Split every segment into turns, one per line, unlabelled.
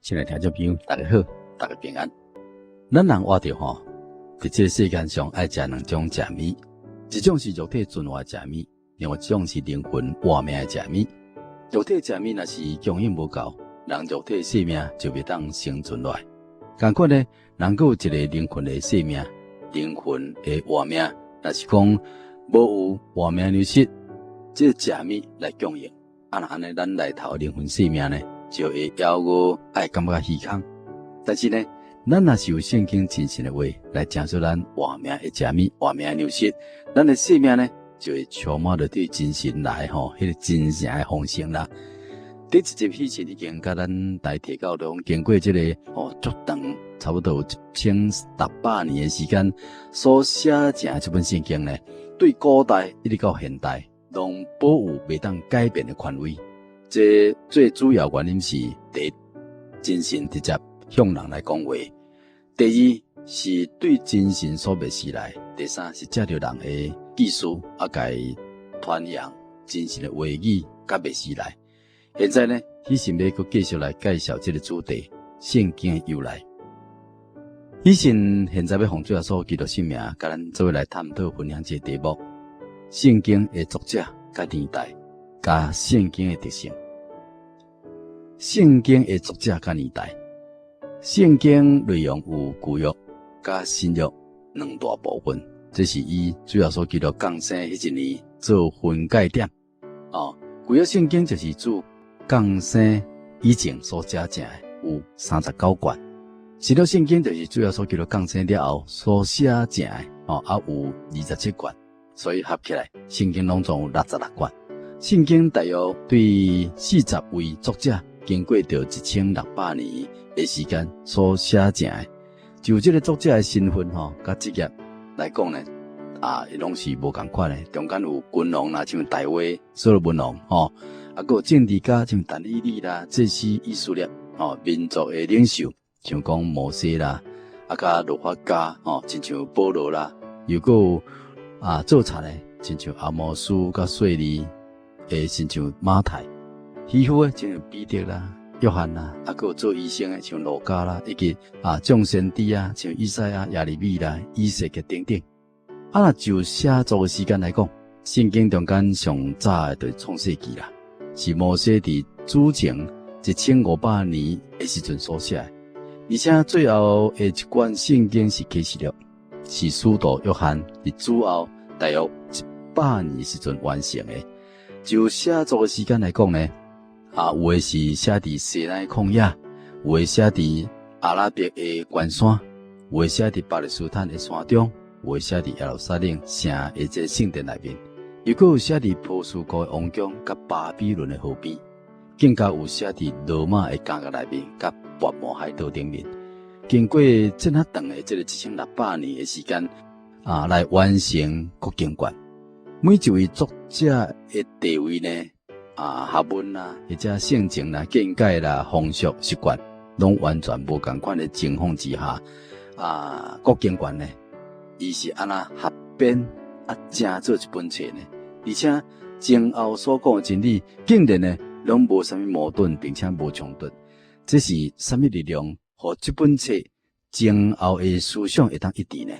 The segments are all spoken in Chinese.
亲爱的听众朋友，大家好，大家平安。咱人活着吼，在这个世界上爱食两种食物，一种是肉体存活的食物，另外一种是灵魂活命的食物。肉体食物若是供应无够，人肉体生命就袂当生存落来。同款呢，人有一个灵魂的生命，灵魂的活命，若是讲无有活命流失，这个食物来供应，那安尼咱内头灵魂生命呢，就会要我爱感觉虚空。但是呢，咱若是有圣经真实的话来讲述咱活命的食物、活命的流失，咱的生命呢就会充满着对精神来迄个精神的丰盛啦。第一集以前已经甲咱大提到中，经过这个足长，差不多1600年的时间所写成这本圣经呢，对古代一直到现代，拢保有袂当改变的权威。这最主要原因是第一，精神直接向人来讲话；第二是对精神所灭失来；第三是借着人的技术甲伊传扬精神的话语甲灭失来。现在呢，喜神要继续来介绍这个主题，圣经的由来。喜神现在要奉主耶稣基督圣名，甲咱做伙来探讨分享这个题目：圣经的作者甲年代，甲圣经的特性。圣经的作者甲年代，圣经内容有旧约甲新约两大部分，这是以主耶稣基督降生迄一年做分界点。旧约圣经就是主降生以前所写成的，有39卷；新约圣经就是主耶稣基督降生了后所写成的，有27卷。所以合起来，圣经拢总有66卷。圣经大约对40位作者，经过着1600年的时间所写成的。就这个作者的身份甲职业来讲呢，拢是无共款的。中间有君王啦，像大卫、所罗门王，还有政治家像但以理啦、祭司以色列，民族的领袖像讲摩西啦，甲律法家，亲像保罗啦，又有做贼的，亲像阿摩斯甲税吏，亲像马太，渔夫的亲像彼得啦、约翰啦，还有做医生的像路加啦，以及众先知像以赛亚、耶利米啦、以西结等等。就写作的时间来讲，圣经中间上早的就是创世纪啦，是摩西伫主前1500年的时阵所写的。而且最后的一卷圣经是启示录，是使徒约翰伫主后大约100年时阵完成的。就写作的时间来讲呢，有的是写伫西奈旷野，有的写伫阿拉伯的关山，有的写伫巴勒斯坦的山中，有的写伫耶路撒冷城的这圣殿内面，又有写伫波斯国的王宫甲巴比伦的河边，更加有写伫罗马的监狱内面甲拔摩海岛顶面。经过这么长的这个1600年的时间，来完成各经卷。每一位作者的地位呢，学问啦，或者性情啦、见解啦、风俗习惯，拢完全无同款的情况之下，各经卷呢，伊是安那合编成做一本册呢？而且前后所讲的真理，竟然呢，拢无啥物矛盾，并且无冲突。这是啥物力量？互这本册前后的思想会当一致呢？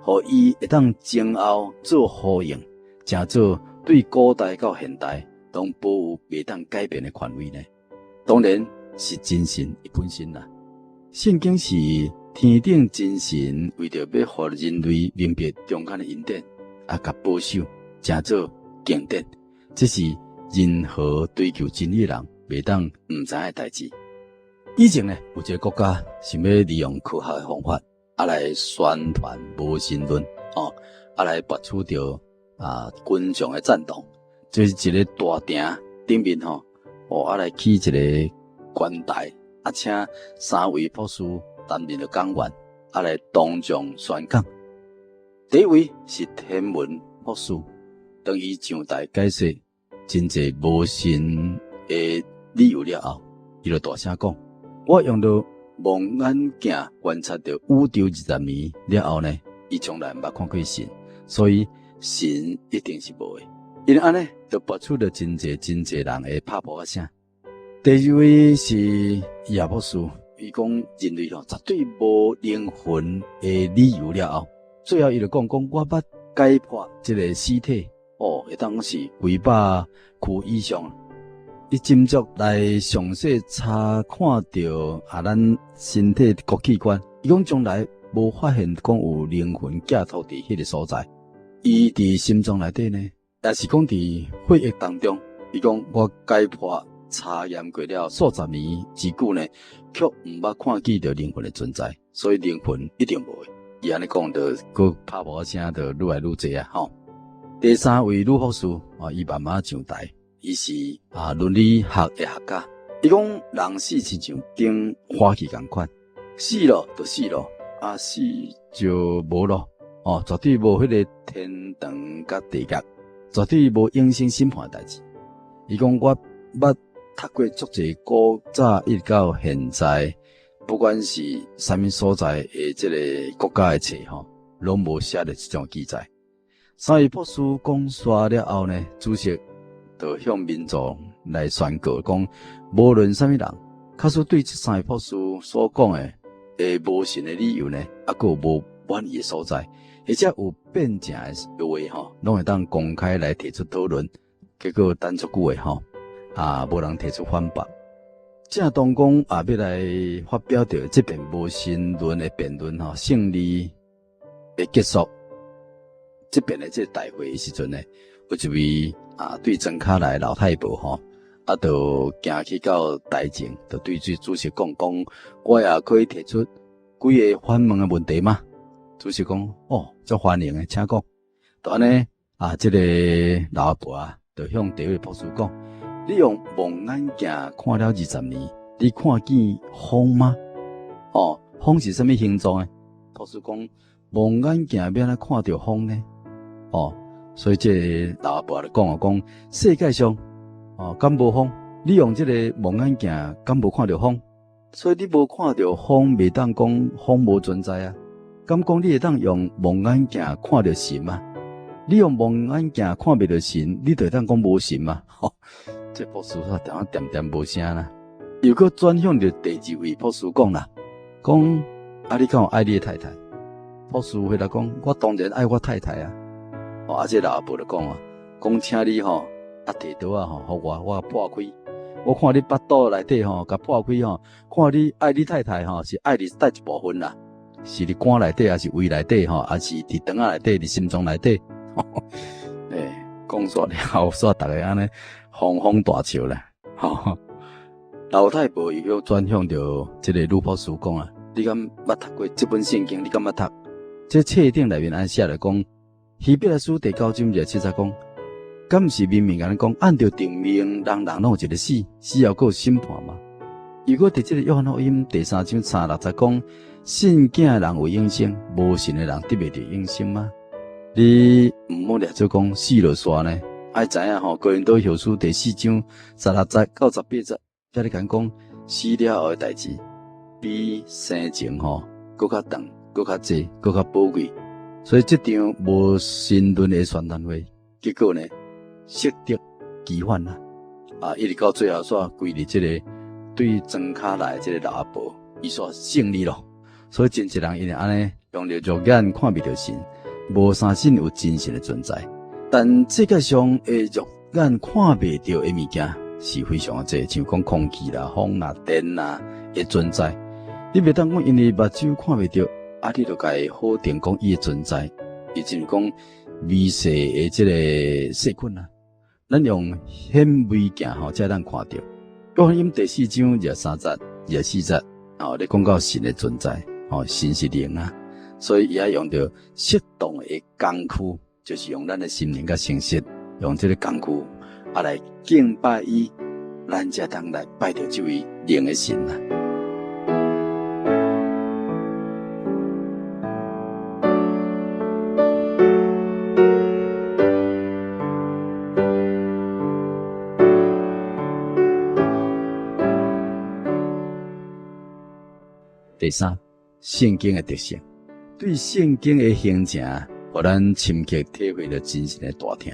互伊会当前后做呼应？正做对古代到现代拢保有袂当改变的权威呢？当然是真神伊本身啦。圣经是天顶真神为着要互人类明白中间的恩典，甲保守，正做经典。这是任何追求真理的人袂当毋知的代志。以前呢，有一个国家想要利用科学的方法，来宣传无神论，来博取着群众的赞同，就是一个大亭顶面来起一个观台，请3位博士担任着讲员，来当众宣讲。第一位是天文博士，当伊上台解释真济无神的理由了后，伊就大声讲：我用到望远镜观察到宇宙20年了后呢，伊从来捌看过神，所以神一定是无的。因为安尼，就博出了真济人的拍扑声。第二位是亚伯斯，伊讲人类绝对无灵魂的理由了后，最后伊就讲我捌解剖这个尸体，会当是几百躯以上。伊斟酌来详细查看到咱身体各器官，伊讲从来无发现讲有灵魂寄托伫迄个所在。伊伫心脏内底呢，也是讲伫血液当中。伊讲我解剖查验过了数十年之久呢，却毋捌看见到灵魂的存在，所以灵魂一定无的。伊安尼讲着，佮拍无声着愈来愈济啊！吼。第三位吕博士伊慢慢上台。伊是伦理学的学家，伊讲人死亲像顶花气共款，死了就死了，死就无咯，绝对无迄个天堂甲地狱，绝对无永生审判的代志。伊讲我捌读过足侪古早一直到现在，不管是啥物所在的这个国家的册拢无写的这种记载。三位博士讲煞了后呢，主席就向民众来宣告讲，无论啥物人，假使对这三位博士所讲的无神的理由呢，还有无满意的所在，或者有辩证的话拢会当公开来提出讨论。结果等足久的无人提出反驳。正当讲要来发表着这篇无神论的辩论胜利的结束，这边的这大会的时阵呢，有一位对庄卡来老太婆就行去到台前，就对主席讲，我也可以提出几个反问的问题吗？主席讲，足欢迎的，请讲。就安尼这个老阿婆就向第一位博士讲，你用望远镜看了20年，你看见风吗？风是什么形状的？博士讲，望远镜要安怎看到风呢？所以这个老阿婆就讲世界上敢无风？你用这个望远镜敢无看到风？所以你无看到风，袂当讲风无存在啊。敢讲你会当用望远镜看到神吗？你用望远镜看袂到神，你就会当讲无神吗？这博士点无声啦。又搁转向着第二位博士讲啦，讲你敢有爱你的太太？博士回答讲，我当然爱我太太啊。这老阿婆就讲请你摕刀互我破开。我看你腹肚内底甲破开看你爱你太太是爱你带一部分啦，是你肝内底还是胃内底还是伫肠仔内底、伫心脏内底？讲煞了后，煞大家安尼哄哄大笑啦。老太婆又转向着这个吕博士讲你敢捌读过这本圣经？你敢捌读？这册顶内面安写来讲。希伯来书第9章17节讲，敢毋是明明安尼讲，按照定命，人拢有一个死，死后还有审判吗？如果伫这个约翰福音第3章36节讲，信囝的人有永生，无信的人得袂着永生吗？你毋好掠做讲死落煞呢？爱知影哥林多后书第4章16节到18节，遮咧讲死了后的代志，比生前搁较长、搁较济、搁较宝贵。所以这场无神论的宣谈会，结果呢，适得其反啦。一直到最后煞归入这个对庄卡来这个老阿婆，伊煞胜利咯。所以真侪人因为安尼用着肉眼看袂到神，无相信有真神的存在。但世界上的肉眼看袂到的物件是非常济，像讲空气啦、风啦、电啦的存在。你袂当讲因为目睭看袂到。你就该否定讲伊的存在，伊就是讲微细的这个细菌啊。咱用显微镜才能看到。约翰福音第4章23节、24节咧讲到神的存在，神是灵啊，所以也用着适当的工具，就是用咱的心灵甲诚实，用这个工具来敬拜伊，咱才当来拜着这位灵的神啊。第三，圣经的特性，对圣经的形成，互咱深刻体会了真神的大听。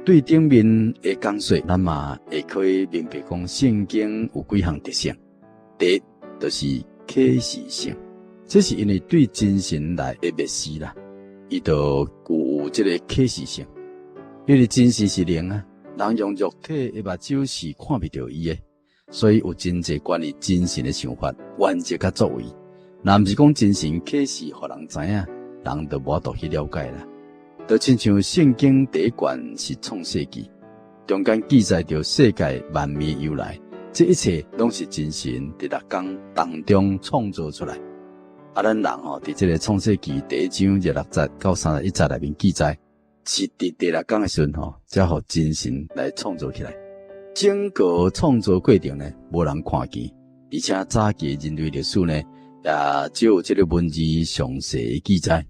对顶面的讲说，咱嘛会可以明白讲圣经有几项特性。第一，就是启示性，这是因为对真神来的蔑视啦，伊就有这个启示性。因为真神是灵啊，人用肉体的目睭是看不到伊的，所以有真侪关于真神的想法、原则甲作为。若毋是讲真神启示，互人知影，人就无法度去了解啦。就亲像圣经第一卷是创世纪，中间记载着世界万物由来，这一切拢是真神伫6天当中创造出来。咱人伫这个创世纪第1章26节到31节内面记载，是伫第6天的时阵才互真神来创造起来。整个创造过程呢，无人看见，而且早期人类历史呢，也只有这个文字详细的记载。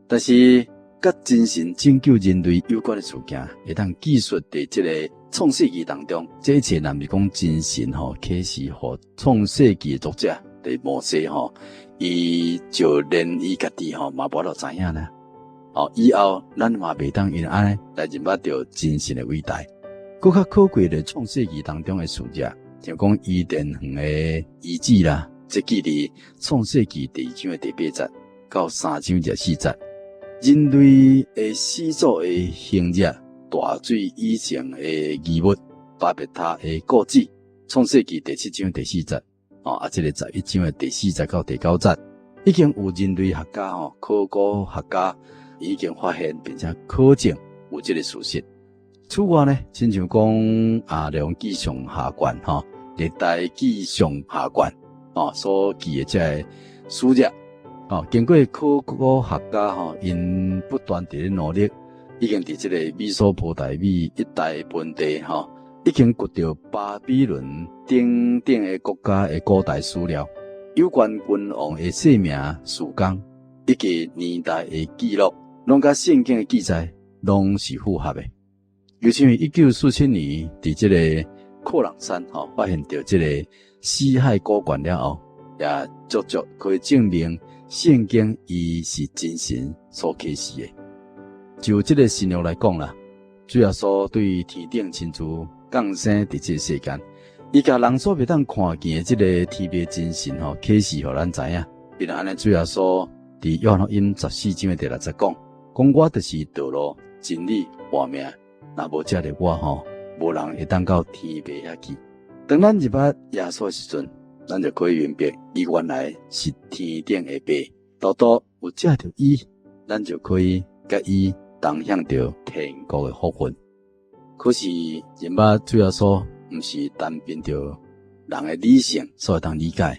但是甲真神拯救人类有关的事件，会当记述伫这个创世纪当中，这一切若毋是讲真神启示互创世纪的作者伫摩西伊就连伊家己嘛无都知影啦。以后咱嘛袂当因安尼来认捌着真神的伟大。更较可贵的创世纪当中的事迹，像讲伊甸园的遗址啦，这记伫创世纪第2章的第8节到3章14节。人类的始祖的形迹，大水以前的遗物，巴别塔的故址，创世纪第7章第4节，这个11章的第4节到第9节，已经有人类学家考古学家已经发现并且考证有这个事实。此外呢，亲像讲利用记上下卷历代记上下卷所记的这个史迹。经过考古学家因不断地努力，已经伫这个美索不达米一带盆地已经掘到巴比伦等等的国家的古代史料，有关君王的姓名、事工以及年代的记录，拢甲圣经的记载拢是符合的。尤其是1947年伫这个库朗山发现到这个死海古卷了后，也足足可以证明圣经伊是真神所启示的。就这个信仰来讲啦，主耶稣对天顶亲自降生伫这世间，伊甲人所袂当看见的这个天命真神启示互咱知影。因安尼主耶稣伫约翰福音14章的第6节讲我就是道路、真理、活命，若无这个我无人会当到天边遐去。当咱入捌耶稣的时阵，咱就可以明白伊原来是天顶的爸，多多有借着伊，咱就可以甲伊同享着天国的福分。可是认捌主耶稣毋是单凭着人的理性所会当理解，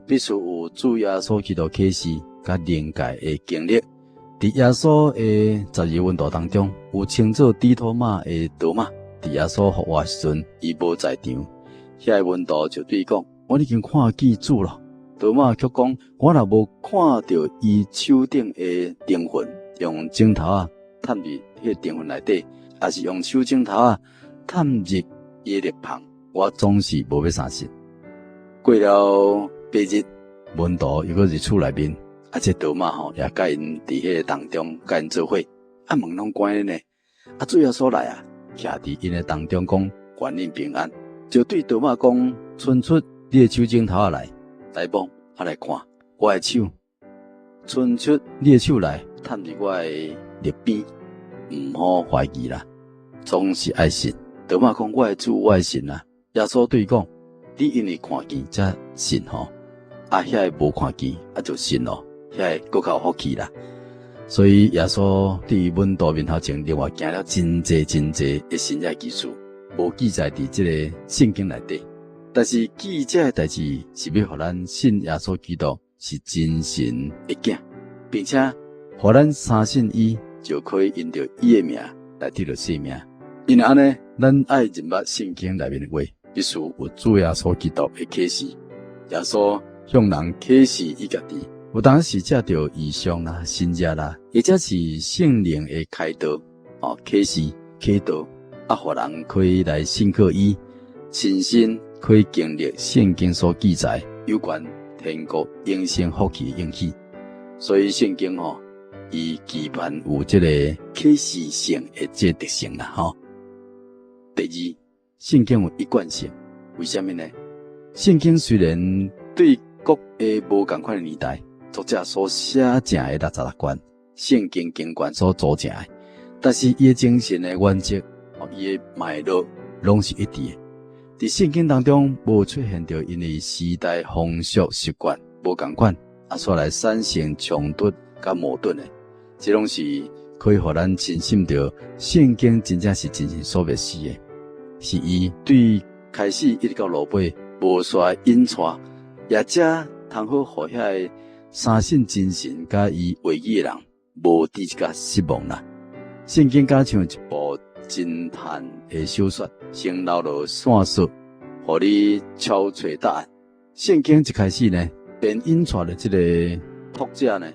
必须有主耶稣基督启示甲灵界的经历。伫耶稣的12门徒当中，有称作低托马的多马，伫耶稣复活时阵，伊无在场，遐个门徒就对伊讲：我已经看见主了。多马却讲：我若无看到伊手顶的钉痕，用指头探入迄钉痕内底，也是用手指头探入伊的肋旁，我总是无要相信。过了8日，门徒又搁伫厝内面。这多马也甲因伫迄个当中甲因做伙，门拢关咧呢。主耶稣来徛伫因的当中讲愿因平安，就对多马讲：伸出你的手指头来摸，来看我的手，伸出你的手来探入我的肋边，毋好怀疑啦，总是爱信。多马讲：我的主，我的神啦。耶稣对伊讲：你因为看见才信遐个无看见就信咯。遐个更较有福气啦，所以耶稣伫门徒面头前，另外行了真济的神迹奇事，无记载伫这个圣经内底。但是记这个代志是要互咱信耶稣基督是真神的囝，并且互咱相信伊，就可以因着伊的名来得到生命。因为安尼，咱爱认捌圣经内面的话，必须有主耶稣基督的启示。耶稣向人启示伊家己。有当时借着异象啦、神迹啦，或者是圣灵的开导、启示、启导，互人可以来信靠伊，亲身可以经历圣经所记载有关天国永生福气的应许。所以圣经伊期盼有这个启示性的这特性啦，第二，圣经有一贯性，为什么呢？圣经虽然对各个无同款的年代，作者所写成的66卷，圣经经卷所组成的，但是伊的精神的原则，伊的脉络，拢是一致的。伫圣经当中，无出现着因为时代风俗习惯无同款，所来产生冲突甲矛盾的，这拢是可以互咱深信着圣经真正是真神所默示的，是伊对开始一直到落尾无衰隐藏，也则通好互遐相信真神甲伊话语的人无伫一甲失望啦。圣经敢像一部侦探的小说，先留落线索，互你敲找答案。圣经一开始呢，便引出了这个读者呢，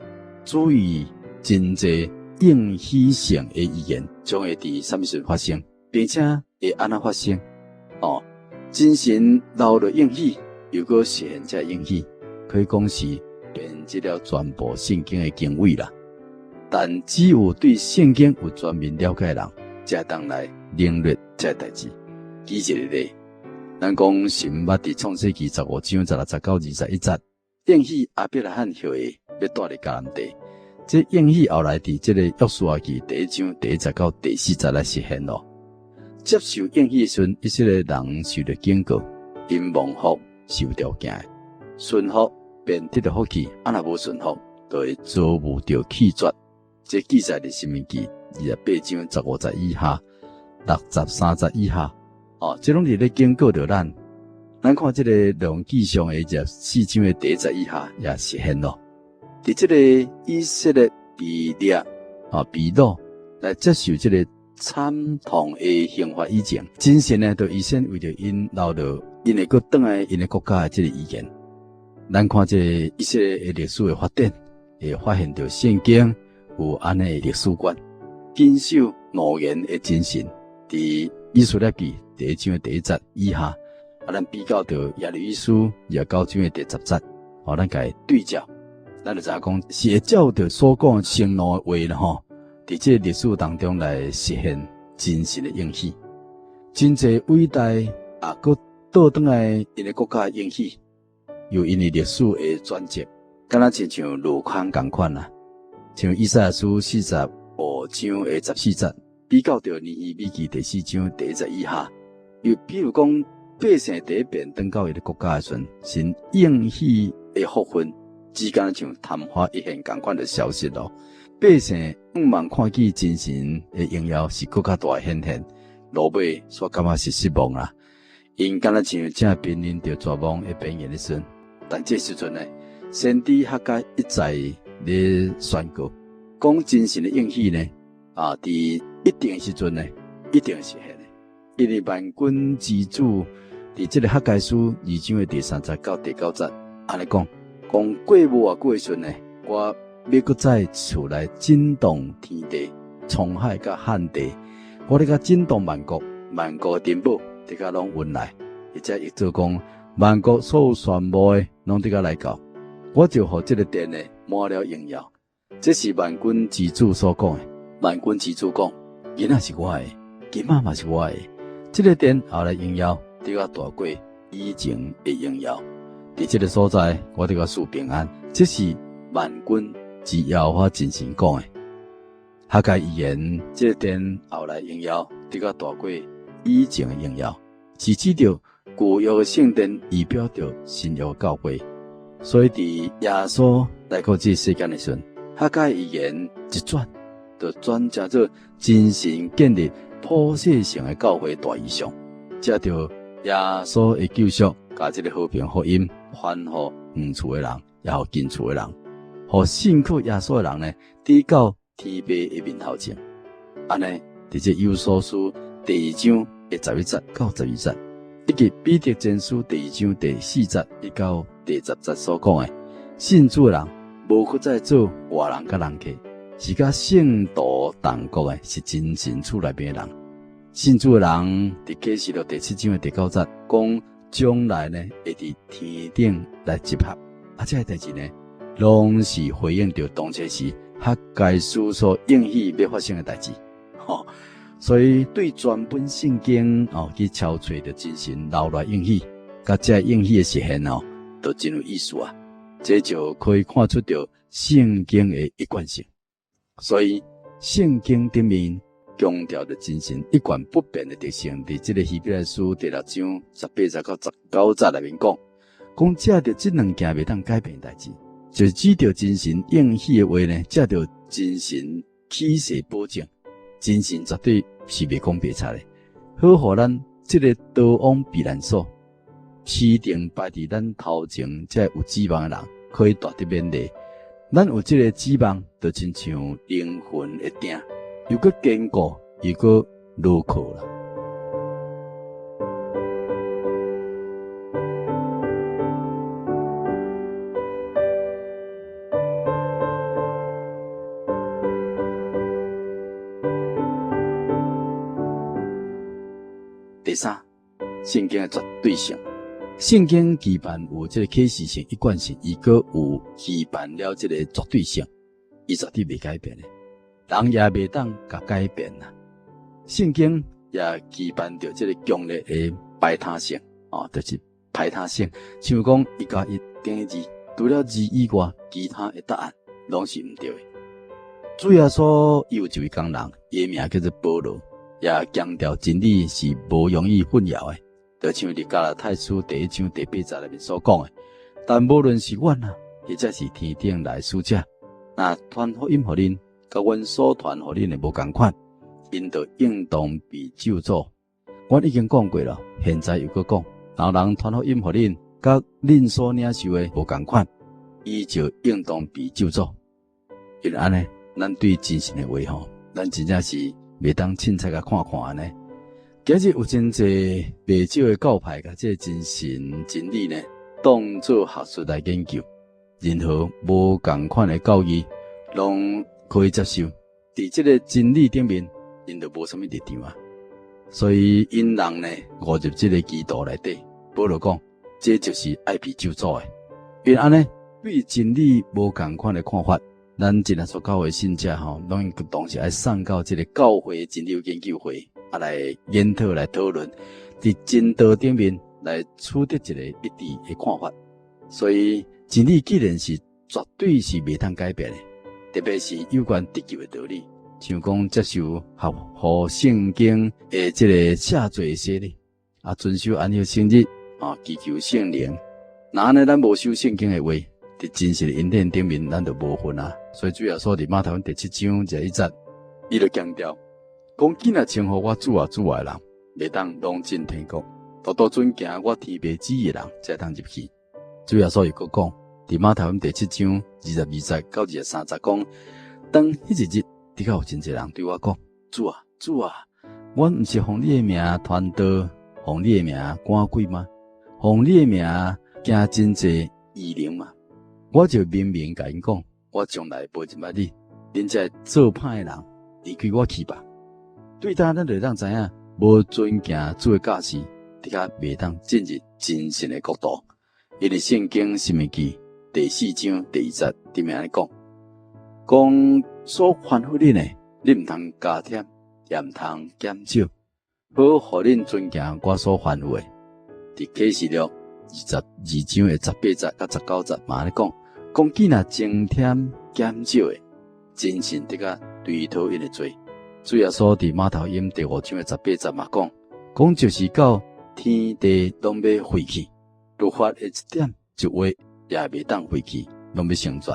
注意真济应许性的预言，将会伫什么时发生，并且会安怎发生？真神留了应许，又搁实现这应许，可以讲是编辑了全部圣经的经纬啦。但只有对圣经有全面了解的人，才当来领略这代志。举一个例，咱讲神捌伫创世纪15章16、19、21节，应许亚伯拉罕后裔要住伫迦南地。这应许后来伫这个约书亚记1章1节到4节来实现咯。接受应许时，以色列人受到警告，因蒙福受条件的，顺服便得到福气，若无顺服，就会遭遇到弃绝。这记载伫申命记28章15节以下、63节以下。这拢伫咧警告着咱。咱看这个龙记上的24章的1节以下也实现咯。伫这个以色列比鲁来接受这个惨痛的刑罚以前，真神呢就预先为着因留着因会搁转来因的国家的这个预言。咱看这个以色列的历史的发展，会发现着圣经有安尼的历史观，坚守诺言的真神。伫以斯列记1章的1节以下，咱比较着耶利米书29章的10节，咱甲伊对照，咱就知影讲是会照着所讲的承诺的话啦吼。伫这历史当中来实现真实的应许，真济伟大搁倒转来因的国家的应许，又因为历史的转折，敢若亲像路空同款啦，像以赛亚书45章的14节，比较着尼希米记第4章1节以下，又比如讲百姓第一遍转到伊的国家的时阵，神应许的福分，只敢像昙花一现同款的消息咯。百姓望看见真神的荣耀是更加大显现，落尾所感觉是失望啦。因敢若像正濒临着绝望的边缘的时阵，但这时阵呢，先知哈该一再咧宣告，讲真神的应许呢，伫一定时阵呢，一定实现的。因为万军之主伫这个哈该书2章的第3节到第9节，安尼讲过无偌久的时阵呢，我要搁在厝内震动天地、沧海甲旱地，我咧甲震动万国，万国珍宝伫甲拢运来，或者亦做讲万国所有全部的拢伫甲来到，我就互这个殿呢满了荣耀。这是万军之主所讲的。万军之主讲，囡仔是我的，金仔嘛是我的。这个殿后来荣耀，伫甲大过以前的荣耀。伫这个所在，我伫甲赐平安。这是万军之耶和华真神讲的。哈该预言，这个殿后来荣耀，伫甲大过以前的荣耀，是指着旧约的圣殿，以表着新约的教会。所以伫耶稣来到这世间的时阵，哈该预言一转，就转成做真神建立普世性的教会大意象，接着耶稣的救赎，甲这个和平福音还互远处的人，也互近处的人，互信靠耶稣的人呢，抵到天父的面头前。安尼，伫这以弗所书第2章的11节到12节，以及彼得前书第2章第4节一到第10节所讲的，信主的人无搁再做外人甲人客，是甲圣徒同国的，是真神厝内边的人。信主的人伫启示录第7章的第9节讲，将来呢会伫天顶来集合，这个代志呢，拢是回应着当初时哈该书所应许要发生的代志。所以对全本圣经去敲找着真神留来应许，甲这应许的实现都真有意思啊。这就可以看出着圣经的一贯性。所以圣经顶面强调着真神一贯不变的特性，伫这个希伯来书第6章18节到19节内面讲借着这两件袂当改变的代志，就是指着真神应许的话呢，借着真神起誓保证，真神绝对是袂讲白差的，好互咱这个逃往避难所，持定摆伫咱头前这有指望的人，可以大得勉励。咱有这个指望，就亲像灵魂的鼎，又搁坚固，又搁牢靠啦。第三，圣经的绝对性。圣经基本有这个启示性、一贯性，伊阁有基本了这个绝对性，伊绝对袂改变的，人也袂当甲改变啦。圣经也基本着这个强烈的排他性，就是排他性，像讲1加1等于2，除了2以外，其他的答案拢是毋对的。主耶稣有一位工人，伊名叫做保罗，也强调真理是无容易混淆的。就像伫加拉太书第1章第8节内面所讲的，但无论是阮或者是天顶来使者，那传福音互恁，甲阮所传互恁的无共款，因就应当被咒诅。阮已经讲过了，现在又搁讲，若人传福音互恁，甲恁所领受的无共款，伊就应当被咒诅。因为安尼，咱对真神的话咱真正是袂当凊彩甲看看安尼。今日有真侪袂少的教派，甲这真神真理呢，当作学术来研究，任何无共款的教义，拢可以接受。伫这个真理顶面，因就无什么立场啊。所以因人呢，误入这个歧途内底。保罗讲，这就是爱被咒诅的。因安尼对真理无共款的看法，咱今日所教会信者拢应当是爱送到这个教会真理研究会。来研讨来讨论，伫真道顶面来取得一个一致的看法。所以真理既然是绝对是袂通改变的，特别是有关得救的道理，像讲接受合乎圣经的这个下罪洗礼，遵守安息圣日，祈求圣灵。那安尼咱无守圣经的话，伫真实的恩典顶面，咱就无份啊。所以主要说伫马太福音第7章1节，伊就强调。讲既然称呼我主啊主的人，袂当拢进天国；多多尊敬我天父旨意的人，才当入去。主要所以佫讲，伫马太福音第7章22节到23节讲，当迄一日，的确有真侪人对我讲：主啊主啊，我毋是奉你的名传道，奉你的名赶鬼吗？奉你的名行真侪异能吗？我就明明甲因讲，我从来无认捌你，恁这做歹的人，离开我去吧。对他咱就当知影，无尊敬主的教示，的确袂当进入真神的国度。因为圣经申命记第4章第2节顶面安尼讲所吩咐恁的，你毋通加添，也毋通减少，好互恁尊敬我所吩咐的。伫启示录22章的18节到19节嘛安尼讲既若增添减少的，真神的确对讨因的罪。主耶稣伫马太福音第5章的18节嘛讲就是到天地拢要废去，律法的一点一话也袂当废去，拢要成全。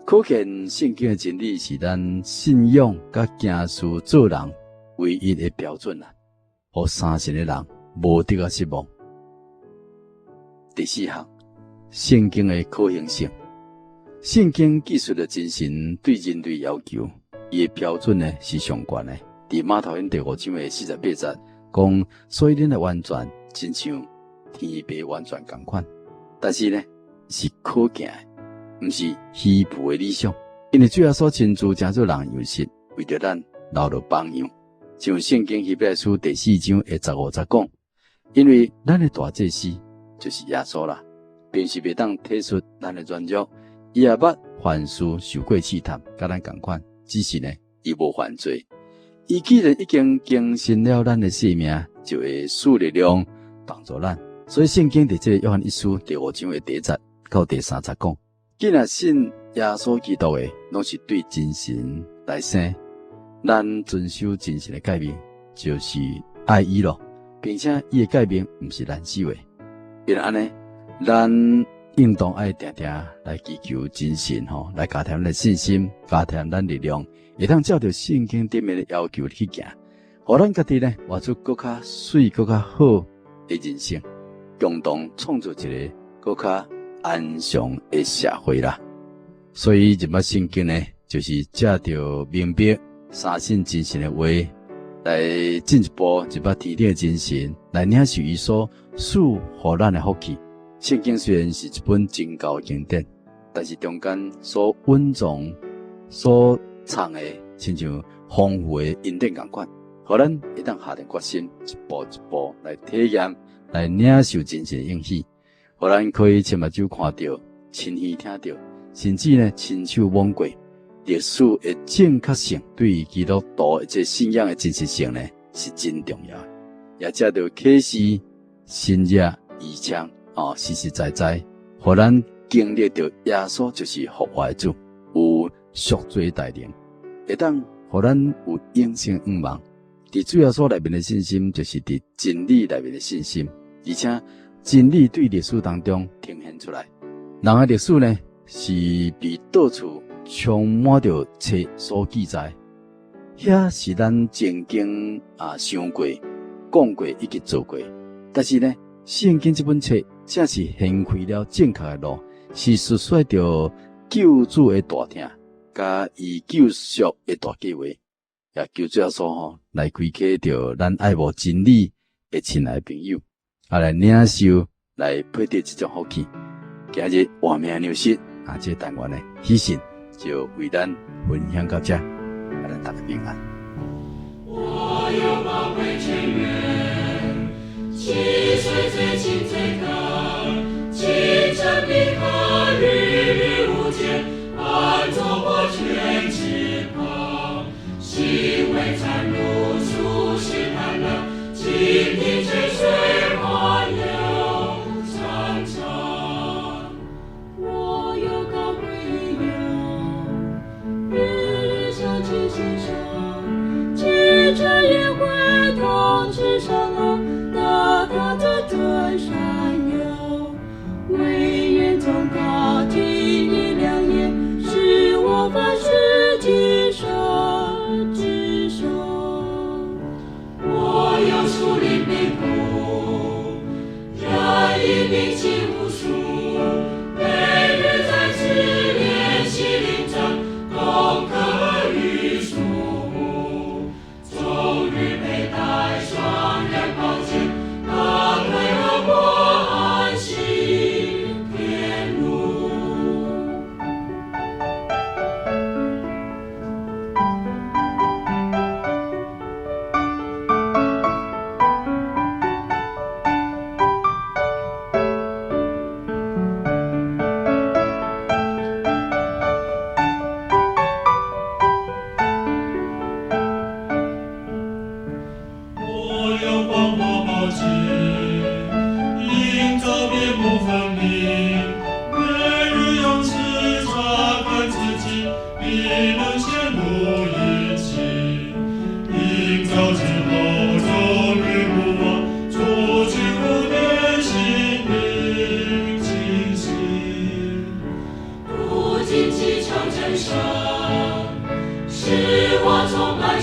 可见圣经的真理是咱信仰甲行事做人唯一的标准啦，互三神的人无得个失望。第4项，圣经的可行性。圣经记述了真神对人类要求。伊的标准呢是上悬的，伫马太福音第5章的48节讲，所以恁的完全亲像天父完全同款，但是呢是可行的，毋是虚浮的理想。因为主要所亲自成做人有实，为着咱留落榜样。像圣经希伯来书第4章的15节讲，因为咱的大祭司就是耶稣啦，便是袂当体恤咱的软弱，伊也捌凡事受过试探，甲咱同款。只是呢，伊无犯罪，伊既然已经更新了咱的生命，就会赐力量帮助咱。所以圣经伫这个约翰一书第5章的第1节到第3节讲，既然信耶稣基督的，拢是对真神来生。咱遵守真神的诫命，就是爱伊咯，并且伊的诫命毋是咱守的。因安尼，咱应当爱定定来祈求真神吼，来加添咱的信心，加添咱力量，会当照着圣经顶面的要求去行，互咱家己呢活出更较水、更较好的人生，共同创造一个更较安详的社会啦。所以入捌圣经呢，就是借着明白三信真神的话，来进一步入捌天顶的真神，来领受伊所赐予咱的福气。圣经虽然是一本真厚的经典，但是中间所蕴藏、所藏的，亲像丰富的恩典同款，互咱会当下定决心，一步一步来体验、来领受真神的应许，互咱可以亲目睭看到、亲耳听到，甚至呢亲手摸过。历史的正确性对于基督徒这信仰的真实性呢，是真重要的。也借着启示、新约、异象实实在在，互咱经历到耶稣就是复活的主，有赎罪大能，会当互咱有永生愿望。伫主耶稣内面的信心，就是伫真理内面的信心，而且真理对历史当中呈现出来。人的历史呢，是被到处充满着册所记载，遐是咱曾经想过、讲过以及做过。但是呢，圣经这本册正是掀开了正确的路，是述说着救主的大听，甲伊救赎的大计划，也求主耶稣来开启着咱爱慕真理的亲爱朋友，来领受、来配得这种福气。今日活命牛息这个单元呢，喜信就为咱分享到这，咱大家平安。
我有宝贵泉源，溪水最清最高，清晨碧河，日日无间，安坐我泉之旁。细微残露，苏醒寒冷，清听泉水花流潺潺。我有高贵友，日日相亲欣赏，指着耶会同吃上楼，大踏着尊山游，唯愿从他听一两言，使我凡事谨慎之手。我有属灵命苦，人以名气无数，每日在此练习灵证，攻克与属。终日佩戴双刃宝剑，打退恶魔安息天路。我有光波宝剑，营造面目分明，每日用尺查看自己，必能显露阴气。营造之后，终日不忘，除去无念心灵清醒。不仅祈求真神，使我充满